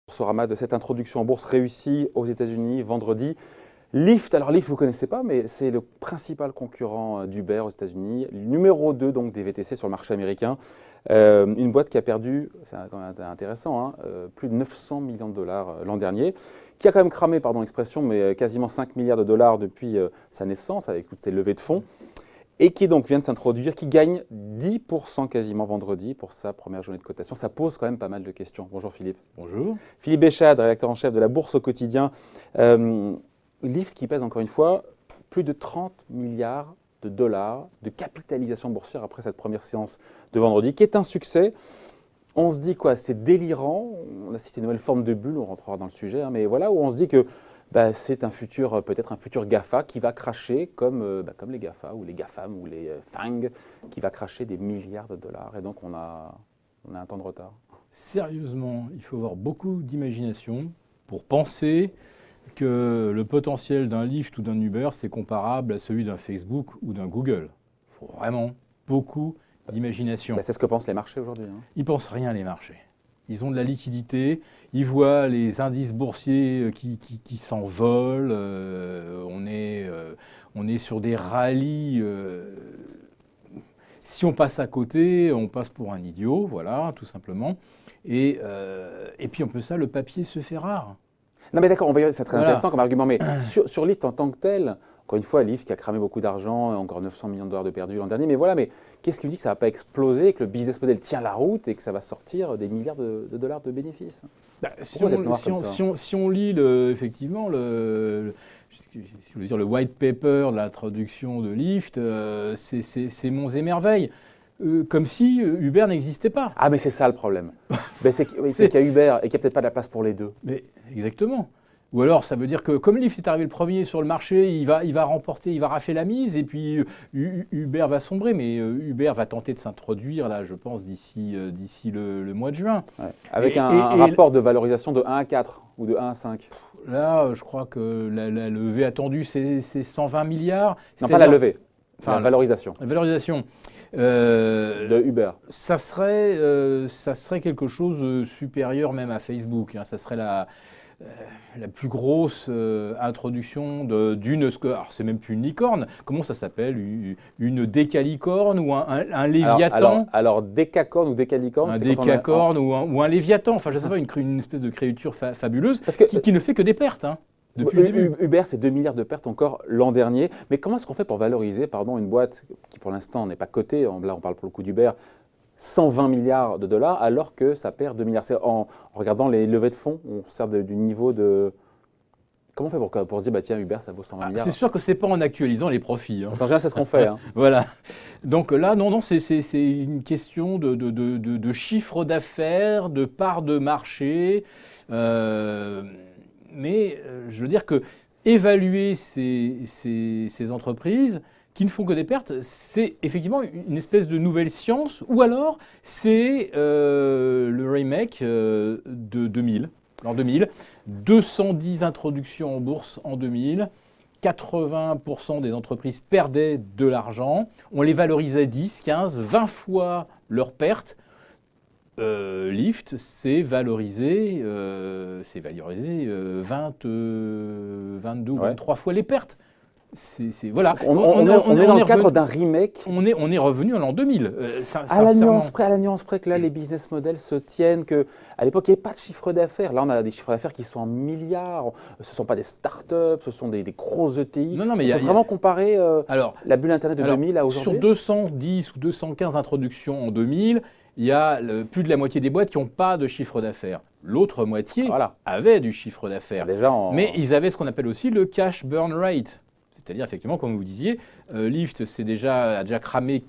Boursorama de cette introduction en bourse réussie aux États-Unis vendredi. Lyft, alors Lyft vous ne connaissez pas, mais c'est le principal concurrent d'Uber aux États-Unis, numéro 2 donc des VTC sur le marché américain. Une boîte qui a perdu, c'est quand même intéressant, plus de 900 millions de dollars l'an dernier, qui a quand même cramé, pardon l'expression, mais quasiment 5 milliards de dollars depuis sa naissance avec toutes ces levées de fonds. Et qui donc vient de s'introduire, qui gagne 10% quasiment vendredi pour sa première journée de cotation. Ça pose quand même pas mal de questions. Bonjour Philippe. Bonjour. Philippe Béchade, rédacteur en chef de la Bourse au quotidien. Lyft qui pèse encore une fois plus de 30 milliards de dollars de capitalisation boursière après cette première séance de vendredi, qui est un succès. On se dit quoi, c'est délirant. On assiste à une nouvelle forme de bulle, on rentrera dans le sujet, mais voilà où on se dit que c'est un futur, peut-être un futur GAFA qui va cracher comme les GAFA ou les GAFAM ou les FANG, qui va cracher des milliards de dollars. Et donc on a un temps de retard. Sérieusement, il faut avoir beaucoup d'imagination pour penser que le potentiel d'un Lyft ou d'un Uber, c'est comparable à celui d'un Facebook ou d'un Google. Il faut vraiment beaucoup d'imagination. C'est ce que pensent les marchés aujourd'hui. Ils ne pensent rien, les marchés. Ils ont de la liquidité, ils voient les indices boursiers qui s'envolent, on est sur des rallyes. Si on passe à côté, on passe pour un idiot, voilà, tout simplement. Et puis en plus ça, le papier se fait rare. Non mais d'accord, c'est très intéressant comme argument, mais sur Lyft en tant que tel, encore une fois, Lyft qui a cramé beaucoup d'argent, encore 900 millions de dollars de perdus l'an dernier, mais voilà, mais qu'est-ce qui me dit que ça ne va pas exploser, que le business model tient la route et que ça va sortir des milliards de dollars de bénéfices? Si on lit effectivement le white paper de l'introduction de Lyft, c'est monts et merveilles. Comme si Uber n'existait pas. Ah mais c'est ça le problème. C'est qu'il y a Uber et qu'il n'y a peut-être pas de la place pour les deux. Mais exactement. Ou alors ça veut dire que comme Lyft est arrivé le premier sur le marché, il va remporter, il va rafler la mise et puis Uber va sombrer. Mais Uber va tenter de s'introduire là, je pense, d'ici le mois de juin. Ouais. Avec un rapport de valorisation de 1 à 4 ou de 1 à 5. Là, je crois que la levée attendue, c'est 120 milliards. Non, pas la levée, la valorisation. La valorisation. De Uber. Ça serait quelque chose de supérieur même à Facebook. Ça serait la plus grosse introduction d'une... Alors, c'est même plus une licorne. Comment ça s'appelle? Une décalicorne ou un léviathan? Alors décacorne ou décalicorne? Un décacorne ou un léviathan. Enfin, je ne sais pas, une espèce de créature fabuleuse qui ne fait que des pertes. Depuis le début. Uber, c'est 2 milliards de pertes encore l'an dernier. Mais comment est-ce qu'on fait pour valoriser une boîte qui, pour l'instant, n'est pas cotée, là on parle pour le coup d'Uber, 120 milliards de dollars, alors que ça perd 2 milliards? C'est en regardant les levées de fonds, on sert du niveau de... Comment on fait pour dire, tiens, Uber, ça vaut 120 milliards? C'est sûr que ce n'est pas en actualisant les profits. En général, c'est ce qu'on fait. Voilà. Donc là, non, c'est une question de chiffre d'affaires, de part de marché. Mais je veux dire que évaluer ces entreprises qui ne font que des pertes, c'est effectivement une espèce de nouvelle science, ou alors c'est le remake de 2000. En 2000, 210 introductions en bourse en 2000, 80% des entreprises perdaient de l'argent, on les valorisait 10, 15, 20 fois leurs pertes. Lyft, c'est valorisé 22 ou 23 fois les pertes. Voilà. On est dans le cadre d'un remake. On est revenu en l'an 2000. À la nuance près que là, les business models se tiennent, qu'à l'époque, il n'y avait pas de chiffre d'affaires. Là, on a des chiffres d'affaires qui sont en milliards. Ce ne sont pas des startups, ce sont des gros ETI. Non, mais il faut vraiment comparer la bulle Internet de 2000 à aujourd'hui. Sur 210 ou 215 introductions en 2000, il y a plus de la moitié des boîtes qui n'ont pas de chiffre d'affaires. L'autre moitié avait du chiffre d'affaires. Mais ils avaient ce qu'on appelle aussi le cash burn rate. C'est-à-dire, effectivement, comme vous disiez, Lyft a déjà cramé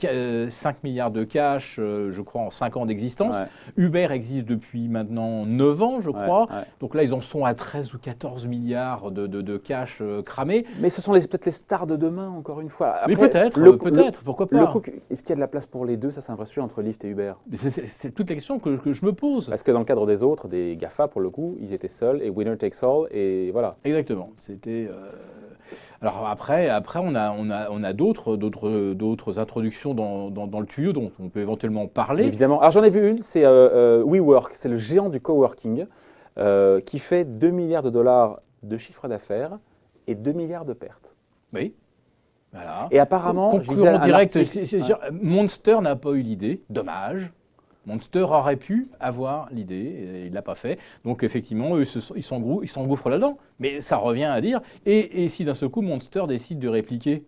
5 milliards de cash, je crois, en 5 ans d'existence. Ouais. Uber existe depuis maintenant 9 ans, je crois. Ouais. Donc là, ils en sont à 13 ou 14 milliards de cash cramés. Mais ce sont peut-être les stars de demain, encore une fois. Après, mais peut-être, pourquoi pas. Est-ce qu'il y a de la place pour les deux? Ça, c'est un vrai sujet entre Lyft et Uber. C'est toute la question que je me pose. Parce que dans le cadre des autres, des GAFA, pour le coup, ils étaient seuls et winner takes all, et voilà. Exactement. C'était... Alors après on a d'autres introductions dans le tuyau dont on peut éventuellement parler. Évidemment. Alors j'en ai vu une, c'est WeWork, c'est le géant du coworking qui fait 2 milliards de dollars de chiffre d'affaires et 2 milliards de pertes. Oui. Voilà. Et apparemment, je lisais concurrent un direct, article- Monster n'a pas eu l'idée, dommage. Monster aurait pu avoir l'idée, et il ne l'a pas fait. Donc effectivement, eux, ils s'engouffrent là-dedans. Mais ça revient à dire, et si d'un seul coup Monster décide de répliquer,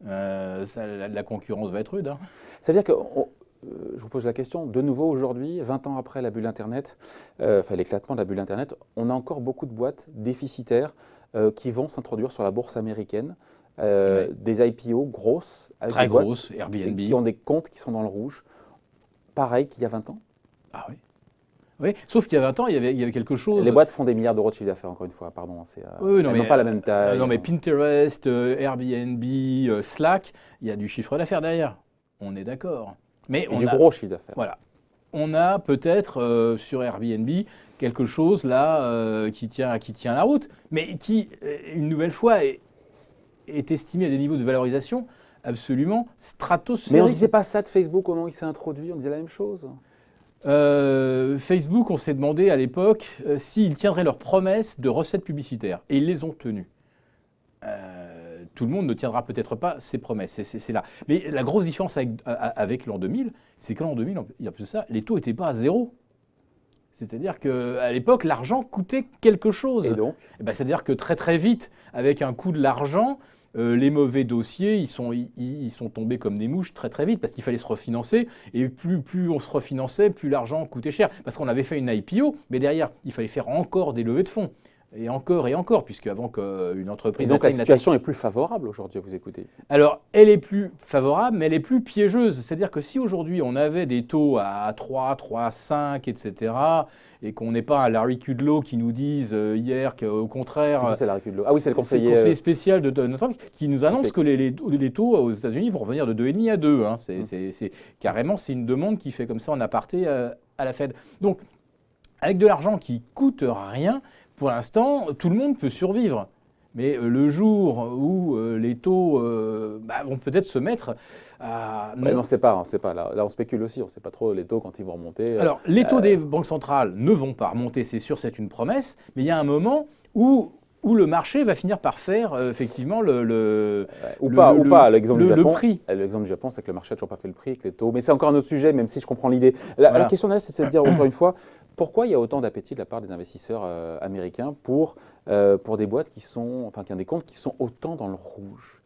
la concurrence va être rude. Hein. C'est-à-dire que, je vous pose la question, de nouveau aujourd'hui, 20 ans après la bulle Internet, l'éclatement de la bulle Internet, on a encore beaucoup de boîtes déficitaires qui vont s'introduire sur la bourse américaine, Ouais. des IPO grosses, avec Très des boîtes grosse, Airbnb. qui ont des comptes qui sont dans le rouge, pareil qu'il y a 20 ans. Ah oui. Oui, sauf qu'il y a 20 ans, il y avait quelque chose. Les boîtes font des milliards d'euros de chiffre d'affaires, encore une fois, pardon. Oui, non, elles mais, n'ont pas la même taille. non, mais Pinterest, Airbnb, Slack, il y a du chiffre d'affaires derrière. On est d'accord. Mais Et on du a, gros chiffre d'affaires. voilà. On a peut-être sur Airbnb quelque chose là qui tient la route, mais qui, une nouvelle fois, est estimé à des niveaux de valorisation absolument Mais on ne stratosphériques. disait pas ça de Facebook au moment où il s'est introduit, on disait la même chose. Facebook, on s'est demandé à l'époque s'ils tiendraient leurs promesses de recettes publicitaires. Et ils les ont tenues. Tout le monde ne tiendra peut-être pas ses promesses, c'est là. Mais la grosse différence avec l'an 2000, c'est qu'en l'an 2000, il y a plus de ça, les taux n'étaient pas à zéro. C'est-à-dire qu'à l'époque, l'argent coûtait quelque chose. Et donc, Eh ben, c'est-à-dire que très très vite, avec un coût de l'argent, les mauvais dossiers, ils sont tombés comme des mouches très très vite parce qu'il fallait se refinancer. Et plus on se refinançait, plus l'argent coûtait cher. Parce qu'on avait fait une IPO, mais derrière, il fallait faire encore des levées de fonds. Et encore, puisque avant qu'une entreprise et donc la atteigne situation est plus favorable aujourd'hui, vous écoutez. alors, elle est plus favorable, mais elle est plus piégeuse. C'est-à-dire que si aujourd'hui on avait des taux à 3, 3,5, etc., et qu'on n'est pas un Larry Kudlow qui nous dise hier qu'au contraire, C'est qui, c'est Larry Kudlow? Ah oui, c'est le c'est conseiller. le conseiller spécial de notre banque qui nous annonce c'est- que les taux aux États-Unis vont revenir de 2,5 à 2. Hein. Carrément, c'est une demande qui fait comme ça en aparté à la Fed. Donc, avec de l'argent qui coûte rien, pour l'instant, tout le monde peut survivre. Mais le jour où les taux vont peut-être se mettre à... Ouais, mais on ne sait pas, Là, on spécule aussi, on ne sait pas trop les taux quand ils vont remonter. Alors, les taux des banques centrales ne vont pas remonter, c'est sûr, c'est une promesse, mais il y a un moment où le marché va finir par faire effectivement ou pas, l'exemple du le Japon. prix. L'exemple du Japon, c'est que le marché n'a toujours pas fait le prix avec les taux. Mais c'est encore un autre sujet, même si je comprends l'idée. La Voilà. question là, c'est de se dire encore une fois, pourquoi il y a autant d'appétit de la part des investisseurs américains pour des boîtes qui ont des comptes qui sont autant dans le rouge.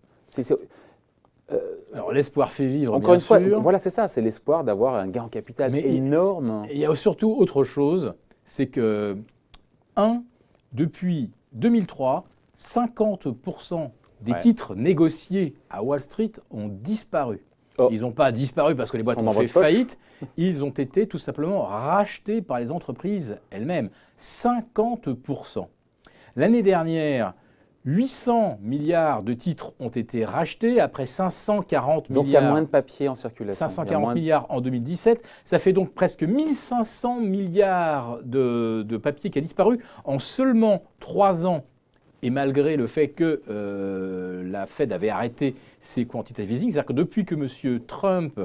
Alors, l'espoir fait vivre, Encore bien une fois, sûr. voilà, c'est ça, c'est l'espoir d'avoir un gain en capital Mais énorme. Il y a surtout autre chose, c'est que, depuis 2003, 50% des Ouais. titres négociés à Wall Street ont disparu. Oh. Ils n'ont pas disparu parce que les boîtes sont ont dans fait votre poche. faillite, ils ont été tout simplement rachetés par les entreprises elles-mêmes. 50%. L'année dernière, 800 milliards de titres ont été rachetés après 540 Donc il y a milliards. moins de papier en circulation. Il y a 540 moins de- milliards en 2017, ça fait donc presque 1500 milliards de papier qui a disparu en seulement 3 ans. Et malgré le fait que la Fed avait arrêté ses quantitative easing, c'est-à-dire que depuis que M. Trump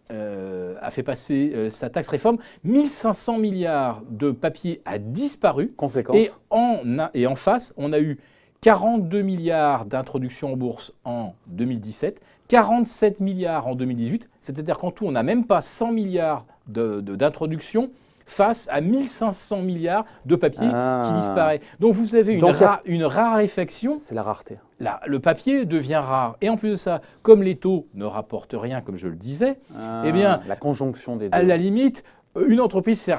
a fait passer sa taxe réforme, 1500 milliards de papier a disparu. Conséquence. Et en face, on a eu 42 milliards d'introduction en bourse en 2017, 47 milliards en 2018, c'est-à-dire qu'en tout, on n'a même pas 100 milliards d'introduction face à 1500 milliards de papier qui disparaît. Donc vous avez Donc, une raréfaction. C'est la rareté. Là, le papier devient rare. Et en plus de ça, comme les taux ne rapportent rien, comme je le disais, eh bien, La conjonction des deux. à la limite, une entreprise, si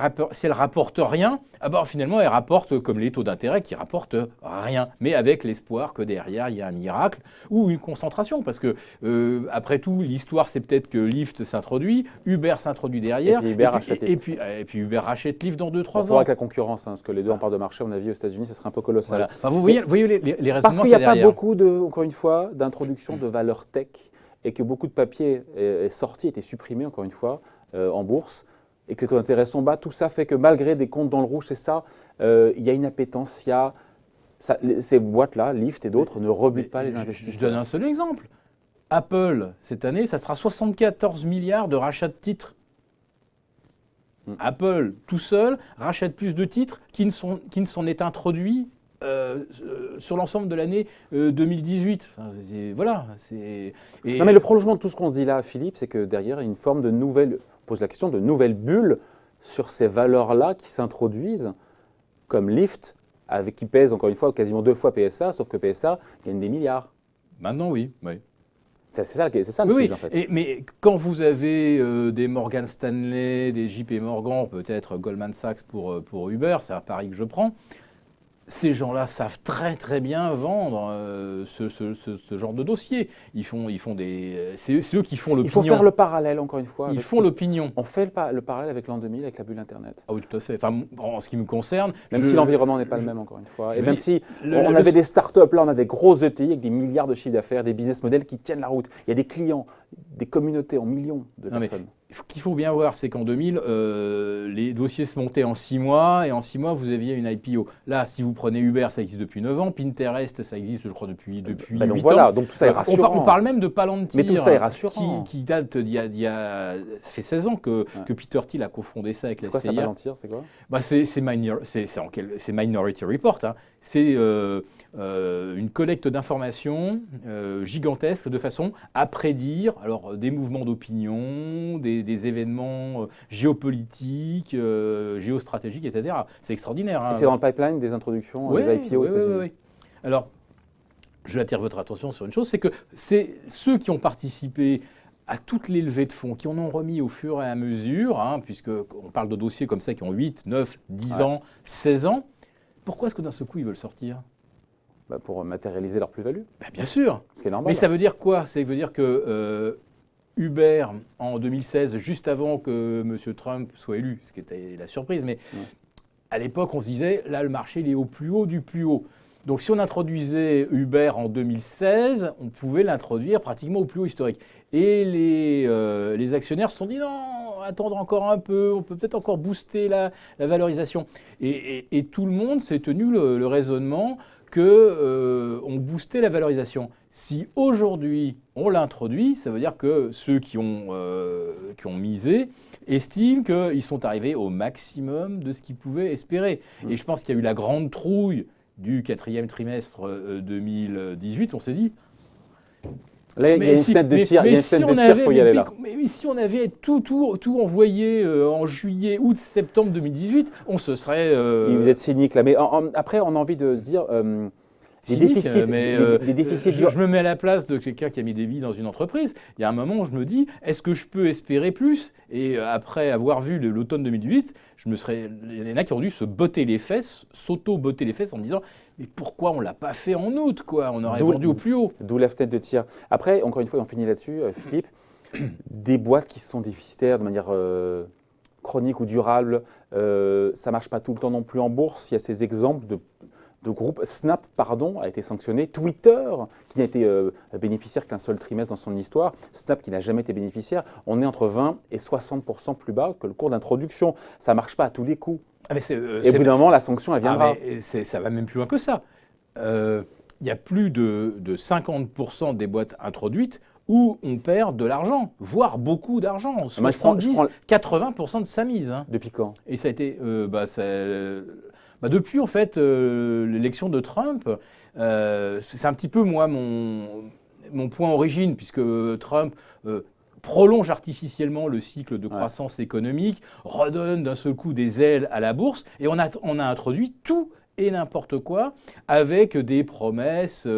elle rapporte rien, finalement, elle rapporte comme les taux d'intérêt qui rapportent rien, mais avec l'espoir que derrière, il y a un miracle ou une concentration. Parce que, après tout, l'histoire, c'est peut-être que Lyft s'introduit, Uber s'introduit derrière, Et puis Uber rachète Lyft. et puis Uber rachète Lyft dans Il 2-3 faudra ans. que la concurrence, parce que les deux en part de marché, à mon avis, aux États-Unis, ce serait un peu colossal. Voilà. Enfin, vous voyez les raisonnements Parce qu'il qu'il n'y y a a pas derrière. beaucoup, encore une fois, d'introduction de valeur tech et que beaucoup de papier est sorti, était supprimé, encore une fois, en bourse et que les taux d'intérêt sont bas. Tout ça fait que malgré des comptes dans le rouge, c'est ça, il y a une appétence, il y a Ces boîtes-là, Lyft et d'autres, ne rebutent pas les Je investisseurs. donne un seul exemple. Apple, cette année, ça sera 74 milliards de rachats de titres. Apple, tout seul, rachète plus de titres qui ne s'en est introduit sur l'ensemble de l'année 2018. Enfin, voilà. Non, mais le prolongement de tout ce qu'on se dit là, Philippe, c'est que derrière, il y a une forme de nouvelle, on pose la question de nouvelles bulles sur ces valeurs-là qui s'introduisent, comme Lyft, qui pèse encore une fois quasiment 2 fois PSA, sauf que PSA gagne des milliards. Maintenant, oui. C'est ça le Oui, sujet, en fait. mais quand vous avez des Morgan Stanley, des JP Morgan, peut-être Goldman Sachs pour Uber, c'est un pari que je prends, ces gens-là savent très très bien vendre ce genre de dossier. C'est eux qui font l'opinion. Il faut faire le parallèle, encore une fois. Ils font l'opinion. On fait le parallèle avec l'an 2000, avec la bulle Internet. Ah oui, tout à fait. Enfin, en ce qui me concerne... Même si l'environnement n'est pas le même, encore une fois. Et je même dis, si on avait des startups, là, on a des gros ETI avec des milliards de chiffres d'affaires, des business models qui tiennent la route. Il y a des clients, des communautés en millions de personnes. Ce qu'il faut bien voir, c'est qu'en 2000, les dossiers se montaient en 6 mois, et en 6 mois, vous aviez une IPO. Là, si vous prenez Uber, ça existe depuis 9 ans, Pinterest, ça existe, je crois, depuis 8 donc voilà, ans. donc tout ça est rassurant. On parle même de Palantir, mais tout ça est rassurant. qui date ça fait 16 ans que Peter Thiel a cofondé ça avec la CIA. C'est quoi ça, Palantir, c'est quoi? C'est Minority Report. Hein. C'est une collecte d'informations gigantesque de façon à prédire des mouvements d'opinion, des événements géopolitiques, géostratégiques, etc. C'est extraordinaire. Hein. Et c'est dans le pipeline des introductions des IPO aux États-Unis. Oui. Alors, je attire votre attention sur une chose, c'est que c'est ceux qui ont participé à toutes les levées de fonds, qui en ont remis au fur et à mesure, puisqu'on parle de dossiers comme ça qui ont 8, 9, 10 ans, 16 ans, pourquoi est-ce que d'un seul coup ils veulent sortir ? Pour matérialiser leur plus-value. Bien sûr. Ce qui est normal. Mais ça veut dire quoi ? Ça veut dire que Uber, en 2016, juste avant que M. Trump soit élu, ce qui était la surprise, mais à l'époque, on se disait, là, le marché, il est au plus haut du plus haut. Donc, si on introduisait Uber en 2016, on pouvait l'introduire pratiquement au plus haut historique. Et les actionnaires se sont dit, non, attendre encore un peu, on peut peut-être encore booster la valorisation. Et tout le monde s'est tenu le raisonnement qu'on boostait la valorisation. Si aujourd'hui on l'introduit, ça veut dire que ceux qui ont misé estiment qu'ils sont arrivés au maximum de ce qu'ils pouvaient espérer. Et je pense qu'il y a eu la grande trouille du 4e trimestre 2018, on s'est dit... Là, il y a une fenêtre de tir, il faut y aller là. Mais si on avait tout envoyé en juillet, août, septembre 2018, on se serait... Vous êtes cynique là, mais après on a envie de se dire... Les déficits, je me mets à la place de quelqu'un qui a mis des billes dans une entreprise. Il y a un moment où je me dis, est-ce que je peux espérer plus ? Et après avoir vu l'automne 2008, il y en a qui ont dû se botter les fesses, s'auto-botter les fesses en disant, mais pourquoi on ne l'a pas fait en août, quoi ? On aurait vendu au plus haut. D'où la fenêtre de tir. Après, encore une fois, on finit là-dessus, Philippe, des boîtes qui sont déficitaires de manière chronique ou durable, ça ne marche pas tout le temps non plus en bourse. Il y a ces exemples de groupe. Snap, a été sanctionné. Twitter, qui n'a été bénéficiaire qu'un seul trimestre dans son histoire. Snap, qui n'a jamais été bénéficiaire. On est entre 20 et 60% plus bas que le cours d'introduction. Ça ne marche pas à tous les coups. Et au bout d'un moment, la sanction, elle viendra. Ça va même plus loin que ça. Il y a plus de 50% des boîtes introduites où on perd de l'argent, voire beaucoup d'argent. 80% de sa mise. Hein. Depuis quand ? Et ça a été... depuis en fait l'élection de Trump, c'est un petit peu moi mon point origine, puisque Trump prolonge artificiellement le cycle de croissance économique, redonne d'un seul coup des ailes à la bourse, et on a introduit tout et n'importe quoi avec des promesses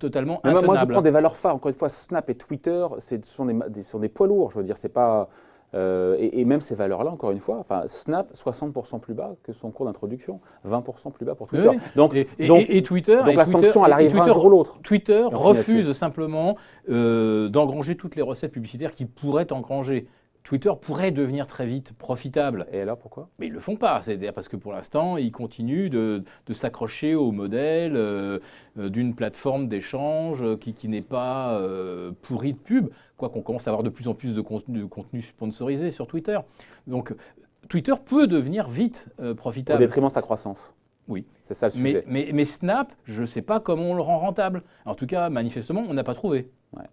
totalement intenables. Moi, je prends des valeurs phares. Encore une fois, Snap et Twitter, ce sont des poids lourds. Je veux dire, c'est pas... et même ces valeurs-là, encore une fois, Snap, 60% plus bas que son cours d'introduction, 20% plus bas pour Twitter. Oui. Et Twitter, donc la sanction, elle arrivera un jour ou l'autre. Twitter refuse simplement d'engranger toutes les recettes publicitaires qu'il pourrait engranger. Twitter pourrait devenir très vite profitable. Et alors, pourquoi ? Mais ils ne le font pas. C'est-à-dire parce que pour l'instant, ils continuent de s'accrocher au modèle d'une plateforme d'échange qui n'est pas pourrie de pub, quoiqu'on commence à avoir de plus en plus de contenu sponsorisé sur Twitter. Donc, Twitter peut devenir vite profitable. Au détriment de sa croissance. Oui. C'est ça le sujet. Mais Snap, je ne sais pas comment on le rend rentable. En tout cas, manifestement, on n'a pas trouvé. Ouais.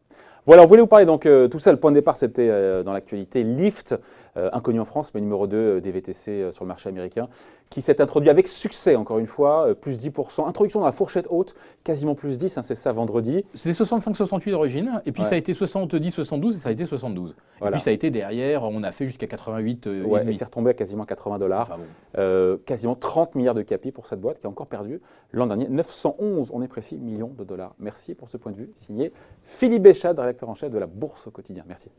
Voilà, on voulait vous parler donc, tout ça, le point de départ c'était dans l'actualité, Lyft, inconnu en France, mais numéro 2 des VTC sur le marché américain, qui s'est introduit avec succès, encore une fois, plus 10%, introduction dans la fourchette haute, quasiment plus 10, hein, c'est ça vendredi. C'était 65-68 d'origine, et puis Ouais. ça a été 70-72, et ça a été 72. Voilà. Et puis ça a été derrière, on a fait jusqu'à 88. Ouais, et c'est retombé à quasiment $80. Enfin bon. Quasiment 30 milliards de capi pour cette boîte qui a encore perdu l'an dernier 911, on est précis, millions de dollars. Merci pour ce point de vue, signé Philippe Béchat, rédacteur en chef de la Bourse au quotidien. Merci.